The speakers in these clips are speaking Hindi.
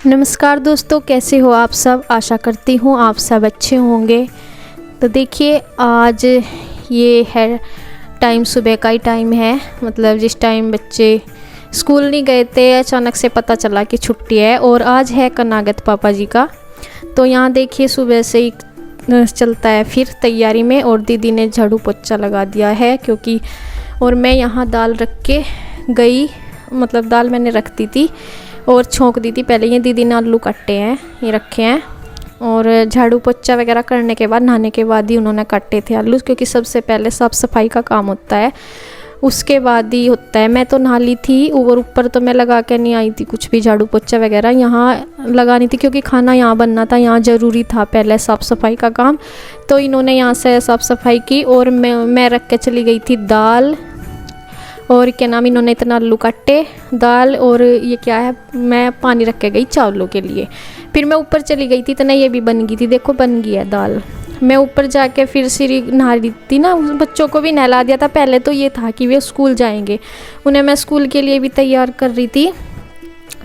नमस्कार दोस्तों, कैसे हो आप सब। आशा करती हूँ आप सब अच्छे होंगे। तो देखिए, आज ये है टाइम, सुबह का ही टाइम है। मतलब जिस टाइम बच्चे स्कूल नहीं गए थे, अचानक से पता चला कि छुट्टी है और आज है कनागत पापा जी का। तो यहाँ देखिए सुबह से ही चलता है फिर तैयारी में, और दीदी ने झाड़ू पोछा लगा दिया है क्योंकि, और मैं यहाँ दाल रख के गई। मतलब दाल मैंने रख दी थी और छोंक दी थी पहले। ये दीदी ने आलू काटे हैं, ये रखे हैं, और झाड़ू पोछा वगैरह करने के बाद, नहाने के बाद ही उन्होंने काटे थे आलू, क्योंकि सबसे पहले साफ़ सफाई का काम होता है, उसके बाद ही होता है। मैं तो नहा ली थी और ऊपर तो मैं लगा के नहीं आई थी कुछ भी, झाड़ू पोछा वगैरह यहाँ लगानी थी क्योंकि खाना यहाँ बनना था, यहाँ ज़रूरी था पहले साफ़ सफाई का काम। तो इन्होंने यहाँ से साफ़ सफाई की और मैं रख के चली गई थी दाल, और क्या नाम, इन्होंने इतना आलू काटे, दाल, और ये क्या है, मैं पानी रख के गई चावलों के लिए। फिर मैं ऊपर चली गई थी, इतना ये भी बन गई थी, देखो बन गई है दाल। मैं ऊपर जाके फिर सिरी नहा रही थी ना, बच्चों को भी नहला दिया था। पहले तो ये था कि वे स्कूल जाएंगे, उन्हें मैं स्कूल के लिए भी तैयार कर रही थी।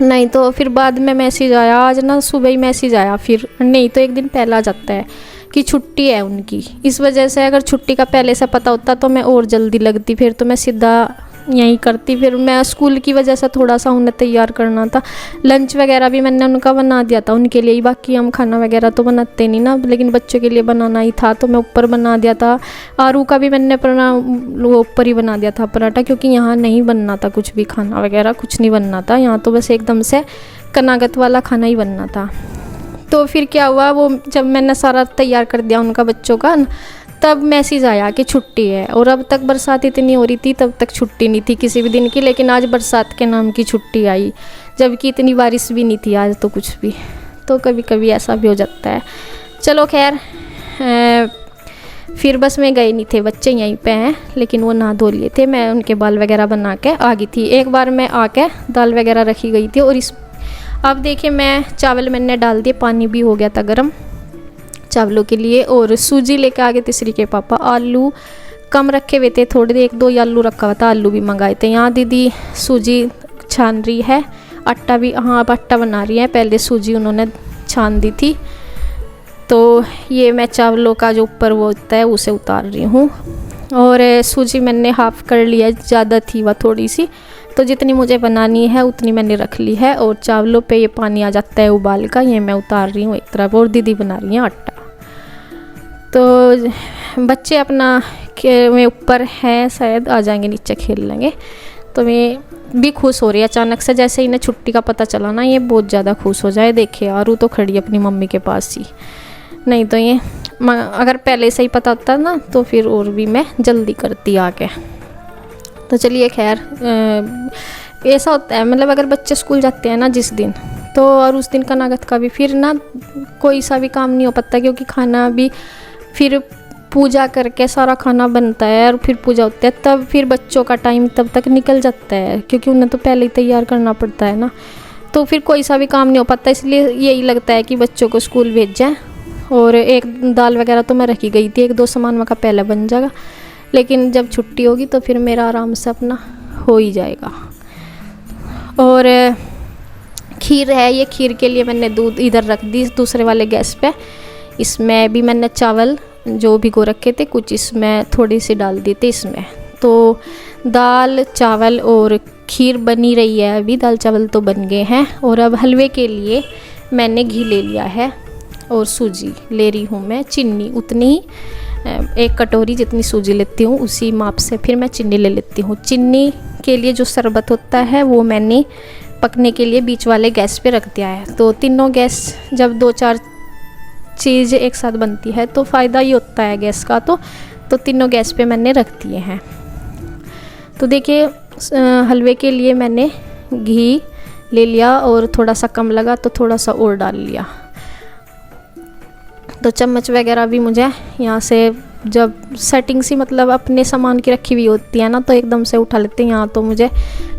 नहीं तो फिर बाद में मैसेज आया, आज ना सुबह ही मैसेज आया, फिर नहीं तो एक दिन पहला जाता है कि छुट्टी है उनकी। इस वजह से अगर छुट्टी का पहले से पता होता तो मैं और जल्दी लगती, फिर तो मैं सीधा यहीं करती। फिर मैं स्कूल की वजह से थोड़ा सा उन्हें तैयार करना था। लंच वगैरह भी मैंने उनका बना दिया था उनके लिए ही, बाकी हम खाना वगैरह तो बनाते नहीं ना, लेकिन बच्चों के लिए बनाना ही था तो मैं ऊपर बना दिया था। आरू का भी मैंने वो ऊपर ही बना दिया था पराठा, क्योंकि यहाँ नहीं बनना था कुछ भी, खाना वगैरह कुछ नहीं बनना था यहाँ, तो बस एकदम से कनागत वाला खाना ही बनना था। तो फिर क्या हुआ, वो जब मैंने सारा तैयार कर दिया उनका बच्चों का, तब मैसेज आया कि छुट्टी है। और अब तक बरसात इतनी हो रही थी, तब तक छुट्टी नहीं थी किसी भी दिन की, लेकिन आज बरसात के नाम की छुट्टी आई, जबकि इतनी बारिश भी नहीं थी आज तो कुछ भी। तो कभी कभी ऐसा भी हो जाता है। चलो खैर, फिर बस में गए नहीं थे, बच्चे यहीं पे हैं, लेकिन वो नहा धो लिए थे। मैं उनके बाल वगैरह बना के आ गई थी। एक बार मैं आके दाल वगैरह रखी गई थी, और अब देखिए मैं चावल मैंने डाल दिए, पानी भी हो गया था गर्म चावलों के लिए, और सूजी लेके आ गए तीसरी के पापा। आलू कम रखे हुए थे, थोड़े 1-2 ही आलू रखा हुआ था, आलू भी मंगाए थे। यहाँ दीदी सूजी छान रही है, आटा भी, हाँ अब आटा बना रही है, पहले सूजी उन्होंने छान दी थी। तो ये मैं चावलों का जो ऊपर वो होता है उसे उतार रही हूँ, और सूजी मैंने हाफ़ कर लिया, ज़्यादा थी वह थोड़ी सी, तो जितनी मुझे बनानी है उतनी मैंने रख ली है। और चावलों पे ये पानी आ जाता है उबाल का, ये मैं उतार रही हूँ एक तरफ, और दीदी बना रही हैं आटा। तो बच्चे अपना में ऊपर हैं, शायद आ जाएंगे नीचे खेल लेंगे। तो मैं भी खुश हो रही है अचानक से, जैसे इन्हें छुट्टी का पता चला ना, ये बहुत ज़्यादा खुश हो जाए। देखिए आरू तो खड़ी अपनी मम्मी के पास ही, नहीं तो ये अगर पहले से ही पता होता ना तो फिर और भी मैं जल्दी करती आके। तो चलिए खैर, ऐसा होता है, मतलब अगर बच्चे स्कूल जाते हैं ना जिस दिन, तो और उस दिन कनागत का भी फिर ना कोई सा भी काम नहीं हो पाता, क्योंकि खाना भी फिर पूजा करके सारा खाना बनता है और फिर पूजा होती है, तब फिर बच्चों का टाइम तब तक निकल जाता है, क्योंकि उन्हें तो पहले ही तैयार करना पड़ता है ना। तो फिर कोई सा भी काम नहीं हो पाता, इसलिए यही लगता है कि बच्चों को स्कूल भेज जाए। और एक दाल वगैरह तो मैं रखी गई थी, 1-2 सामान का पहले बन जाएगा, लेकिन जब छुट्टी होगी तो फिर मेरा आराम से अपना हो ही जाएगा। और खीर है, ये खीर के लिए मैंने दूध इधर रख दी दूसरे वाले गैस पे। इसमें भी मैंने चावल जो भिगो रखे थे कुछ, इसमें थोड़ी सी डाल दी थी इसमें। तो दाल चावल और खीर बनी रही है अभी, दाल चावल तो बन गए हैं। और अब हलवे के लिए मैंने घी ले लिया है, और सूजी ले रही हूँ मैं, चीनी उतनी ही, 1 कटोरी जितनी सूजी लेती हूँ उसी माप से फिर मैं चीनी ले लेती हूँ। चीनी के लिए जो शरबत होता है वो मैंने पकने के लिए बीच वाले गैस पे रख दिया है। तो तीनों गैस, जब 2-4 चीज़ एक साथ बनती है तो फ़ायदा ही होता है गैस का, तो तीनों गैस पे मैंने रख दिए हैं। तो देखिए हलवे के लिए मैंने घी ले लिया, और थोड़ा सा कम लगा तो थोड़ा सा और डाल लिया। तो चम्मच वगैरह भी मुझे यहाँ से, जब सेटिंग सी मतलब अपने सामान की रखी हुई होती है ना, तो एकदम से उठा लेते हैं। यहाँ तो मुझे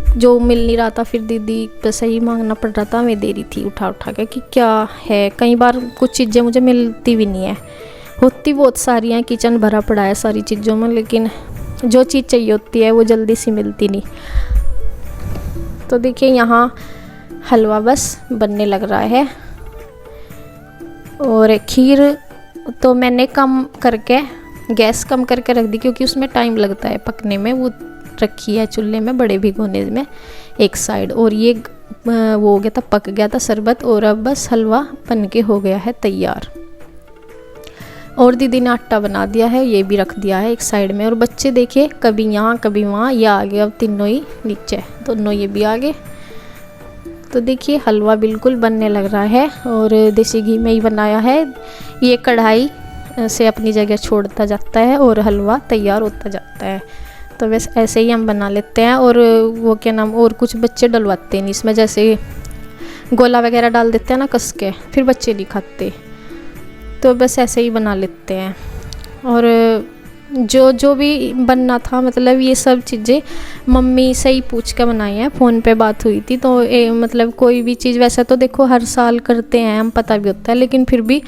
जो मिल नहीं रहा था, फिर दीदी पे सही मांगना पड़ रहा था, मैं दे रही थी उठा के कि क्या है। कई बार कुछ चीज़ें मुझे मिलती भी नहीं है, होती बहुत सारी हैं, किचन भरा पड़ा है सारी चीज़ों में, लेकिन जो चीज़ चाहिए होती है वो जल्दी सी मिलती नहीं। तो देखिए यहाँ हलवा बस बनने लग रहा है। और खीर तो मैंने गैस कम करके रख दी, क्योंकि उसमें टाइम लगता है पकने में। वो रखी है चूल्हे में बड़े भिगोने में एक साइड, और ये वो हो गया था, पक गया था शरबत। और अब बस हलवा बन के हो गया है तैयार। और दीदी ने आटा बना दिया है, ये भी रख दिया है एक साइड में। और बच्चे देखिए कभी यहाँ कभी वहाँ, ये आ गए अब तीनों ही नीचे, दोनों ये भी आ गए। तो देखिए हलवा बिल्कुल बनने लग रहा है, और देसी घी में ही बनाया है। ये कढ़ाई से अपनी जगह छोड़ता जाता है और हलवा तैयार होता जाता है। तो बस ऐसे ही हम बना लेते हैं। और वो क्या नाम, और कुछ बच्चे डलवाते हैं इसमें, जैसे गोला वगैरह डाल देते हैं ना कस के, फिर बच्चे नहीं खाते। तो बस ऐसे ही बना लेते हैं। और जो भी बनना था, मतलब ये सब चीज़ें मम्मी से ही पूछ के बनाई हैं। फ़ोन पे बात हुई थी तो मतलब कोई भी चीज़, वैसे तो देखो हर साल करते हैं हम, पता भी होता है, लेकिन फिर भी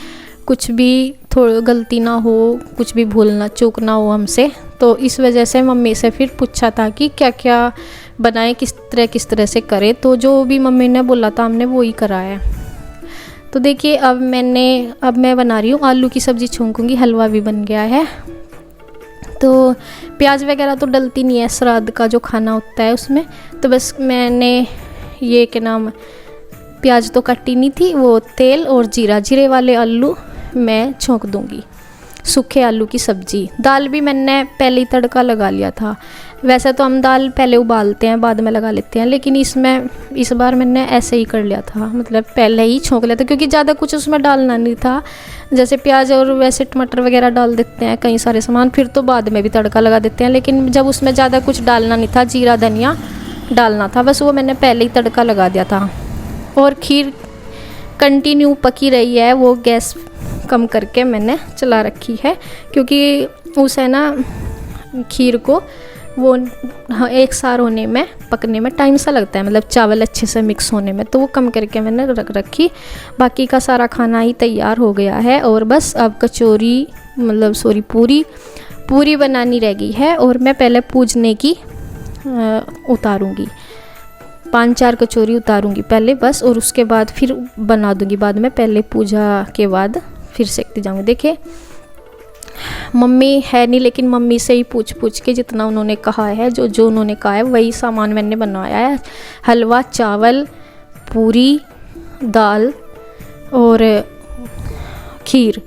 कुछ भी थोड़ी गलती ना हो, कुछ भी भूलना चूक ना हो हमसे, तो इस वजह से मम्मी से फिर पूछा था कि क्या क्या बनाएं, किस तरह से करें। तो जो भी मम्मी ने बोला था हमने वो ही करा है। तो देखिए अब मैं बना रही हूँ आलू की सब्ज़ी, छौंकूंगी। हलवा भी बन गया है। तो प्याज वगैरह तो डलती नहीं है श्राद्ध का जो खाना होता है उसमें। तो बस मैंने ये क्या नाम, प्याज तो कटी नहीं थी, वो तेल और जीरे वाले आलू मैं छौंक दूंगी। सूखे आलू की सब्ज़ी। दाल भी मैंने पहले ही तड़का लगा लिया था। वैसे तो हम दाल पहले उबालते हैं बाद में लगा लेते हैं, लेकिन इस बार मैंने ऐसे ही कर लिया था, मतलब पहले ही छौंक लिया था, क्योंकि ज़्यादा कुछ उसमें डालना नहीं था। जैसे प्याज और वैसे टमाटर वगैरह डाल देते हैं कई सारे सामान, फिर तो बाद में भी तड़का लगा देते हैं, लेकिन जब उसमें ज़्यादा कुछ डालना नहीं था, जीरा धनिया डालना था, बस वो मैंने पहले ही तड़का लगा दिया था। और खीर कंटिन्यू पकी रही है, वो गैस कम करके मैंने चला रखी है, क्योंकि उसे ना खीर को वो एक सार होने में, पकने में टाइम सा लगता है, मतलब चावल अच्छे से मिक्स होने में, तो वो कम करके मैंने रख रखी। बाकी का सारा खाना ही तैयार हो गया है। और बस अब पूरी बनानी रह गई है। और मैं पहले पूजने की उतारूँगी, 5-4 कचौरी उतारूँगी पहले बस, और उसके बाद फिर बना दूँगी बाद में। पहले पूजा के बाद फिर सेकती जाऊँगी। देखिए मम्मी है नहीं, लेकिन मम्मी से ही पूछ के जितना उन्होंने कहा है, जो उन्होंने कहा है वही सामान मैंने बनवाया है। हलवा, चावल, पूरी, दाल और खीर,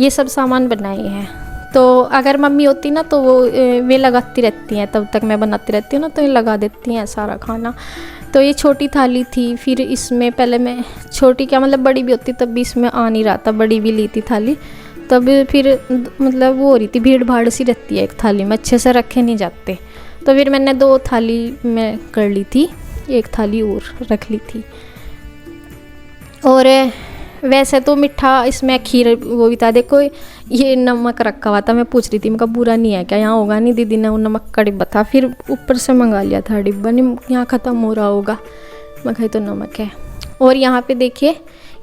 ये सब सामान बनाए हैं। तो अगर मम्मी होती ना तो वे लगाती रहती हैं, तब तक मैं बनाती रहती हूँ ना, तो ये लगा देती हैं सारा खाना। तो ये छोटी थाली थी, फिर इसमें पहले मैं छोटी क्या मतलब बड़ी भी होती तब भी इसमें आ नहीं रहा था, बड़ी भी ली थी थाली, तब फिर मतलब वो हो रही थी, भीड़ भाड़ सी रहती है एक थाली में, अच्छे से रखे नहीं जाते। तो फिर मैंने 2 थाली में कर ली थी, एक थाली और रख ली थी। और वैसे तो मीठा इसमें खीर वो भी था, देखो ये नमक रखा हुआ था, मैं पूछ रही थी मैं कहा बुरा नहीं है क्या, यहाँ होगा नहीं, दीदी ने वो नमक का डिब्बा था, फिर ऊपर से मंगा लिया था डिब्बा, नहीं यहाँ ख़त्म हो रहा होगा, मैं कही तो नमक है। और यहाँ पे देखिए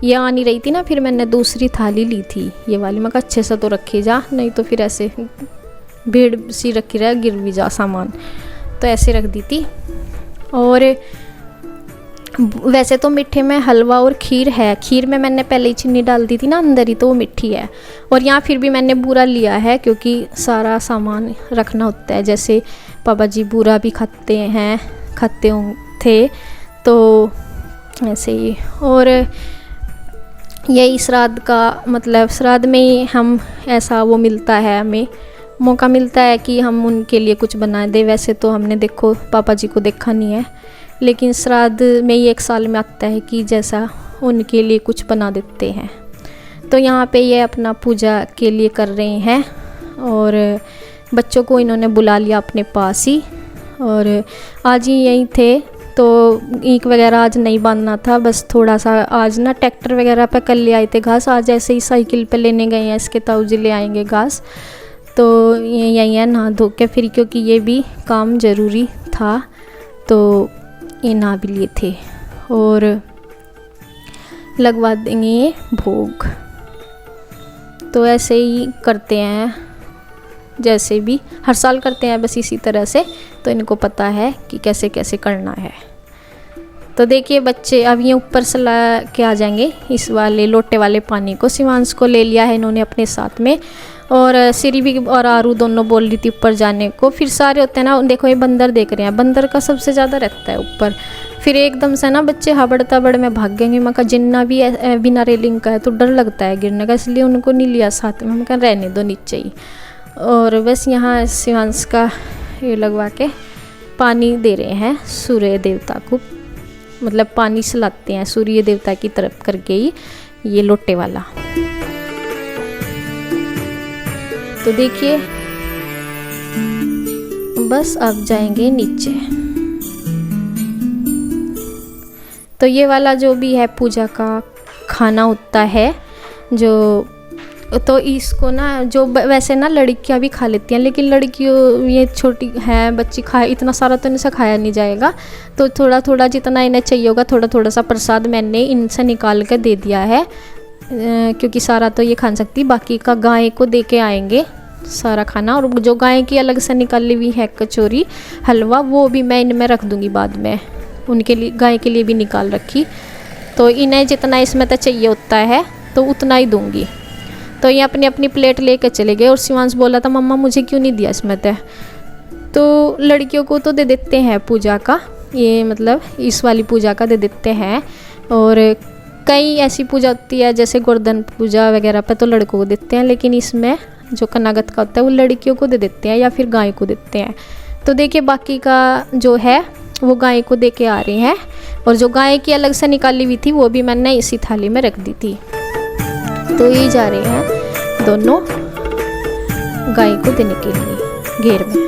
ये आ नहीं रही थी ना, फिर मैंने दूसरी थाली ली थी ये वाली, मैं कहा अच्छे से तो रखी जा, नहीं तो फिर ऐसे भीड़ सी रखी रहे, गिर भी जा सामान, तो ऐसे रख दी थी। और वैसे तो मीठे में हलवा और खीर है, खीर में मैंने पहले ही चीनी डाल दी थी ना अंदर ही, तो वो मीठी है। और यहाँ फिर भी मैंने बूरा लिया है, क्योंकि सारा सामान रखना होता है, जैसे पापा जी बूरा भी खाते थे, तो ऐसे ही। और यही श्राद्ध का मतलब, श्राद्ध में ही हम ऐसा वो मिलता है, हमें मौका मिलता है कि हम उनके लिए कुछ बना दें। वैसे तो हमने देखो पापा जी को देखा नहीं है, लेकिन श्राद्ध में ही 1 साल में आता है कि जैसा उनके लिए कुछ बना देते हैं। तो यहाँ पे ये अपना पूजा के लिए कर रहे हैं, और बच्चों को इन्होंने बुला लिया अपने पास ही, और आज ही यहीं थे, तो ईंख वगैरह आज नहीं बांधना था, बस थोड़ा सा आज ना ट्रैक्टर वगैरह पे कल ले आए थे घास, आज ऐसे ही साइकिल पे लेने गए हैं, इसके ताऊ जी ले आएंगे घास, तो ये यहीं है नहा धो के फिर, क्योंकि ये भी काम ज़रूरी था, तो ये नहा भी लिए थे। और लगवा देंगे ये भोग। तो ऐसे ही करते हैं, जैसे भी हर साल करते हैं, बस इसी तरह से, तो इनको पता है कि कैसे कैसे करना है। तो देखिए बच्चे अब ये ऊपर से ला के आ जाएंगे इस वाले लोटे वाले पानी को। शिवांश को ले लिया है इन्होंने अपने साथ में, और सिरी भी और आरू दोनों बोल रही थी ऊपर जाने को। फिर सारे होते हैं ना, देखो ये बंदर देख रहे हैं, बंदर का सबसे ज़्यादा रहता है ऊपर। फिर एकदम से ना बच्चे हबड़ तबड़ में भाग गएंगे। मैं कहा जिन्ना भी बिना रेलिंग का है तो डर लगता है गिरने का, इसलिए उनको नहीं लिया साथ में। मैं कहा रहने दो नीचे ही। और बस यहाँ शिवांश का ये लगवा के पानी दे रहे हैं सूर्य देवता को, मतलब पानी सलाते हैं सूर्य देवता की तरफ करके ही ये लोटे वाला। तो देखिए बस अब जाएंगे नीचे। तो ये वाला जो भी है पूजा का खाना होता है जो, तो इसको ना जो वैसे ना लड़कियां भी खा लेती हैं, लेकिन लड़कियों ये छोटी है बच्ची खाए इतना सारा तो इनसे खाया नहीं जाएगा। तो थोड़ा थोड़ा जितना इन्हें चाहिए होगा थोड़ा थोड़ा सा प्रसाद मैंने इनसे निकाल कर दे दिया है, क्योंकि सारा तो ये खा नहीं सकती। बाकी का गाय को दे के आएंगे सारा खाना। और जो गाय की अलग से निकाली हुई है कचौरी हलवा वो भी मैं इनमें रख दूँगी बाद में, उनके लिए गाय के लिए भी निकाल रखी। तो इन्हें जितना इसमें तो चाहिए होता है तो उतना ही दूँगी। तो ये अपनी अपनी प्लेट लेकर चले गए। और शिवांश बोला था मम्मा मुझे क्यों नहीं दिया इसमें तय। तो लड़कियों को तो दे देते हैं पूजा का, ये मतलब इस वाली पूजा का दे देते हैं। और कई ऐसी पूजा होती है जैसे गोवर्धन पूजा वगैरह पे तो लड़कों को देते हैं, लेकिन इसमें जो कनागत का होता है वो लड़कियों को दे देते हैं या फिर गाय को देते हैं। तो देखिए बाकी का जो है वो गाय को दे के आ रहे हैं। और जो गाय की अलग से निकाली हुई थी वो भी मैंने इसी थाली में रख दी थी। तो ये जा रहे हैं दोनों गाय को देने के लिए घेर में।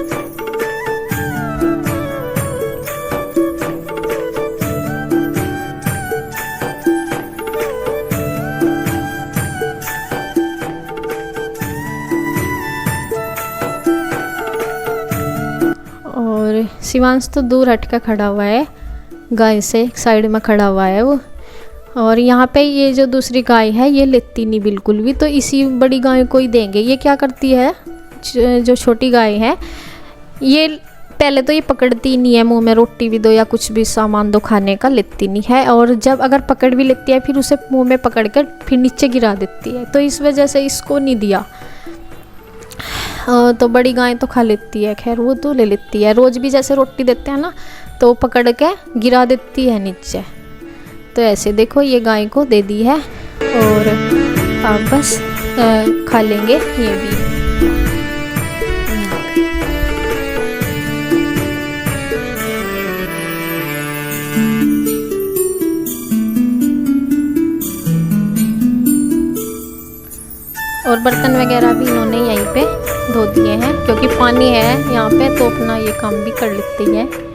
और शिवांश तो दूर हट कर खड़ा हुआ है, गाय से साइड में खड़ा हुआ है वो। और यहाँ पे ये जो दूसरी गाय है ये लेती नहीं बिल्कुल भी, तो इसी बड़ी गाय को ही देंगे। ये क्या करती है जो छोटी गाय है ये पहले तो ये पकड़ती नहीं है, मुंह में रोटी भी दो या कुछ भी सामान दो खाने का लेती नहीं है। और जब अगर पकड़ भी लेती है फिर उसे मुंह में पकड़ कर फिर नीचे गिरा देती है। तो इस वजह से इसको नहीं दिया। तो बड़ी गाय तो खा लेती है, खैर वो तो ले लेती है। रोज़ भी जैसे रोटी देते हैं ना तो पकड़ के गिरा देती है नीचे। तो ऐसे देखो ये गाय को दे दी है और अब बस खा लेंगे ये भी। और बर्तन वगैरह भी इन्होंने यहीं पे धो दिए हैं, क्योंकि पानी है यहाँ पे तो अपना ये काम भी कर लेती है।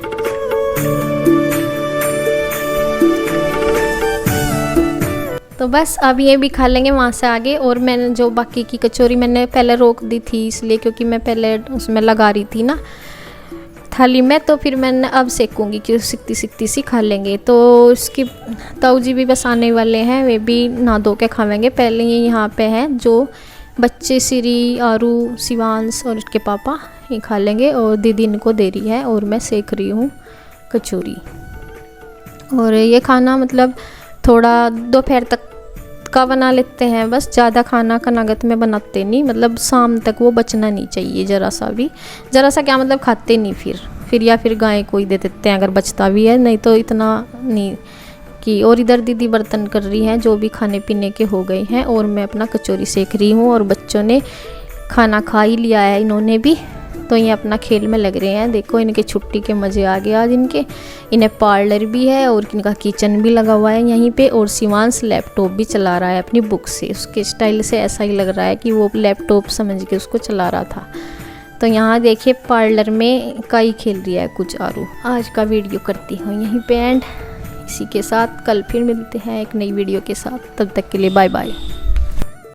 तो बस अब ये भी खा लेंगे वहाँ से आगे। और मैंने जो बाकी की कचौरी मैंने पहले रोक दी थी इसलिए क्योंकि मैं पहले उसमें लगा रही थी ना थाली में, तो फिर मैंने अब सेकूंगी कि सिकती सिकती सी खा लेंगे। तो उसकी ताऊ जी भी बस आने वाले हैं, वे भी नहा धो के खावेंगे। पहले ये यहाँ पे हैं जो बच्चे सिरी, आरू, शिवांश और उसके पापा ये खा लेंगे। और दीदी इनको दे रही है और मैं सेक रही हूँ कचौरी। और ये खाना मतलब थोड़ा दोपहर तक का बना लेते हैं, बस ज़्यादा खाना कनागत में बनाते नहीं, मतलब शाम तक वो बचना नहीं चाहिए ज़रा सा भी। ज़रा सा क्या मतलब खाते नहीं फिर या फिर गाय को ही दे देते हैं अगर बचता भी है, नहीं तो इतना नहीं कि। और इधर दीदी बर्तन कर रही हैं जो भी खाने पीने के हो गए हैं और मैं अपना कचौरी सेक रही हूँ। और बच्चों ने खाना खा ही लिया है इन्होंने भी, तो ये अपना खेल में लग रहे हैं। देखो इनके छुट्टी के मज़े आ गए आज इनके। इन्हें पार्लर भी है और इनका किचन भी लगा हुआ है यहीं पे। और शिवांश लैपटॉप भी चला रहा है अपनी बुक से, उसके स्टाइल से ऐसा ही लग रहा है कि वो लैपटॉप समझ के उसको चला रहा था। तो यहाँ देखिए पार्लर में काई खेल रही है कुछ आरू। आज का वीडियो करती हूँ यहीं पे एंड। इसी के साथ कल फिर मिलते हैं एक नई वीडियो के साथ, तब तक के लिए बाय बाय।